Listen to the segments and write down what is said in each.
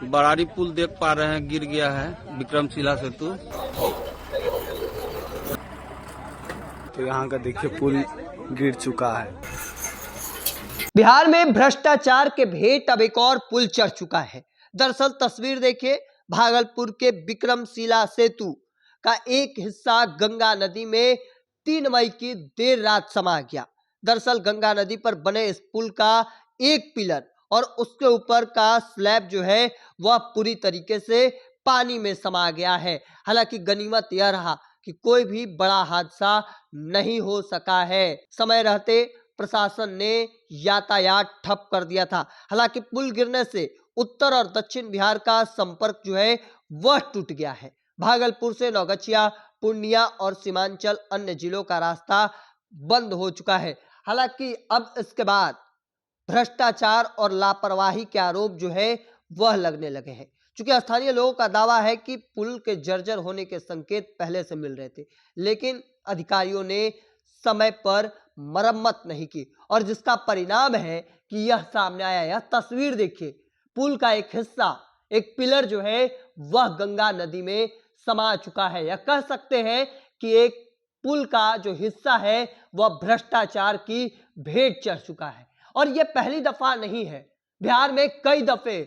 बरारी पुल देख पा रहे हैं, गिर गया है विक्रमशिला सेतु। तो यहाँ का देखिए पुल गिर चुका है। बिहार में भ्रष्टाचार के भेंट अब एक और पुल चढ़ चुका है। दरअसल तस्वीर देखिए, भागलपुर के विक्रमशिला सेतु का एक हिस्सा गंगा नदी में 3 मई की देर रात समा गया। दरअसल गंगा नदी पर बने इस पुल का एक पिलर और उसके ऊपर का स्लैब जो है वह पूरी तरीके से पानी में समा गया है। हालांकि गनीमत यह रहा कि कोई भी बड़ा हादसा नहीं हो सका है। समय रहते प्रशासन ने यातायात ठप कर दिया था। हालांकि पुल गिरने से उत्तर और दक्षिण बिहार का संपर्क जो है वह टूट गया है। भागलपुर से नौगछिया, पूर्णिया और सीमांचल अन्य जिलों का रास्ता बंद हो चुका है। हालांकि अब इसके बाद भ्रष्टाचार और लापरवाही के आरोप जो है वह लगने लगे हैं। क्योंकि स्थानीय लोगों का दावा है कि पुल के जर्जर होने के संकेत पहले से मिल रहे थे, लेकिन अधिकारियों ने समय पर मरम्मत नहीं की और जिसका परिणाम है कि यह सामने आया। यह तस्वीर देखिए, पुल का एक हिस्सा, एक पिलर जो है वह गंगा नदी में समा चुका है। यह कह सकते हैं कि एक पुल का जो हिस्सा है वह भ्रष्टाचार की भेंट चढ़ चुका है। और यह पहली दफा नहीं है, बिहार में कई दफे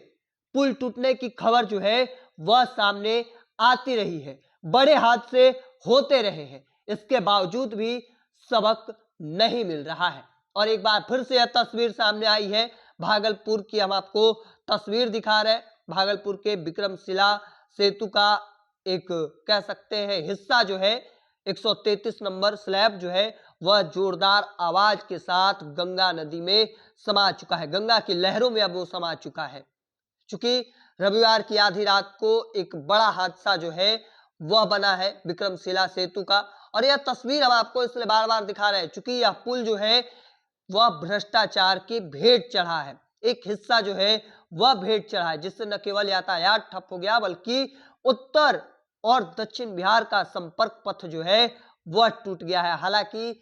पुल टूटने की खबर जो है वह सामने आती रही है, बड़े हादसे होते रहे हैं, इसके बावजूद भी सबक नहीं मिल रहा है। और एक बार फिर से यह तस्वीर सामने आई है भागलपुर की, हम आपको तस्वीर दिखा रहे हैं। भागलपुर के विक्रमशिला सेतु का एक कह सकते हैं हिस्सा जो है 133 नंबर स्लैब जो है वह जोरदार आवाज के साथ गंगा नदी में समा चुका है। गंगा की लहरों में अब वो समा चुका है। चूंकि रविवार की आधी रात को एक बड़ा हादसा जो है वह बना है विक्रमशिला सेतु का, और यह तस्वीर हम आपको इसलिए बार बार दिखा रहे हैं चूंकि यह पुल जो है वह भ्रष्टाचार की भेंट चढ़ा है। एक हिस्सा जो है वह भेंट चढ़ा है, जिससे न केवल यातायात ठप हो गया बल्कि उत्तर और दक्षिण बिहार का संपर्क पथ जो है वह टूट गया है। हालांकि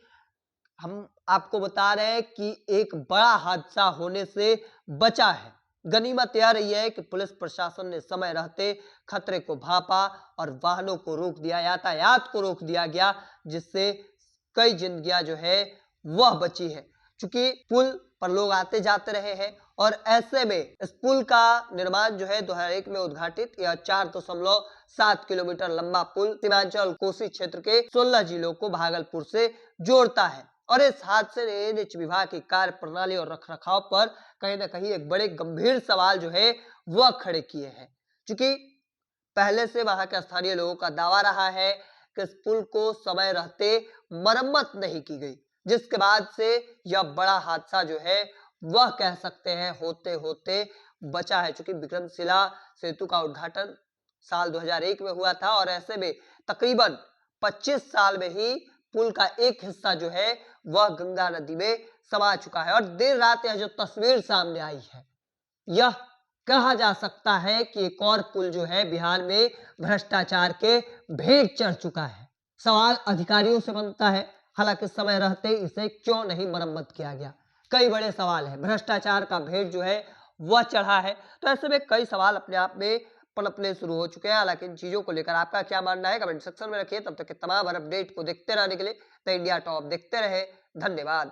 हम आपको बता रहे हैं कि एक बड़ा हादसा होने से बचा है। गनीमत यह रही है कि पुलिस प्रशासन ने समय रहते खतरे को भांपा और वाहनों को रोक दिया, यातायात को रोक दिया गया, जिससे कई जिंदगियां जो है वह बची है। क्योंकि पुल पर लोग आते जाते रहे हैं और ऐसे में इस पुल का निर्माण जो है 2001 में उद्घाटित, यह 4.7 किलोमीटर लंबा पुल सीमांचल कोसी क्षेत्र के 16 जिलों को भागलपुर से जोड़ता है। और इस हादसे ने एनएच विभाग की कार्य प्रणाली और रखरखाव पर कहीं ना कहीं एक बड़े गंभीर सवाल जो है वह खड़े किए हैं। क्योंकि पहले से वहां के स्थानीय लोगों का दावा रहा है कि इस पुल को समय रहते मरम्मत नहीं की गई, जिसके बाद से यह बड़ा हादसा जो है वह कह सकते हैं होते होते बचा है। चूंकि विक्रमशिला सेतु का उद्घाटन साल 2001 में हुआ था और ऐसे में तकरीबन 25 साल में ही पुल का एक हिस्सा जो है वह गंगा नदी में समा चुका है। और देर रात यह जो तस्वीर सामने आई है, यह कहा जा सकता है कि एक और पुल जो है बिहार में भ्रष्टाचार के भेंट चढ़ चुका है। सवाल अधिकारियों से बनता है, हालांकि समय रहते इसे क्यों नहीं मरम्मत किया गया। कई बड़े सवाल है, भ्रष्टाचार का भेंट जो है वह चढ़ा है, तो ऐसे में कई सवाल अपने आप में पनपने शुरू हो चुके हैं। हालांकि इन चीजों को लेकर आपका क्या मानना है कमेंट सेक्शन में रखिए। तब तक के तमाम अपडेट को देखते रहने के लिए द इंडिया टॉप देखते रहे। धन्यवाद।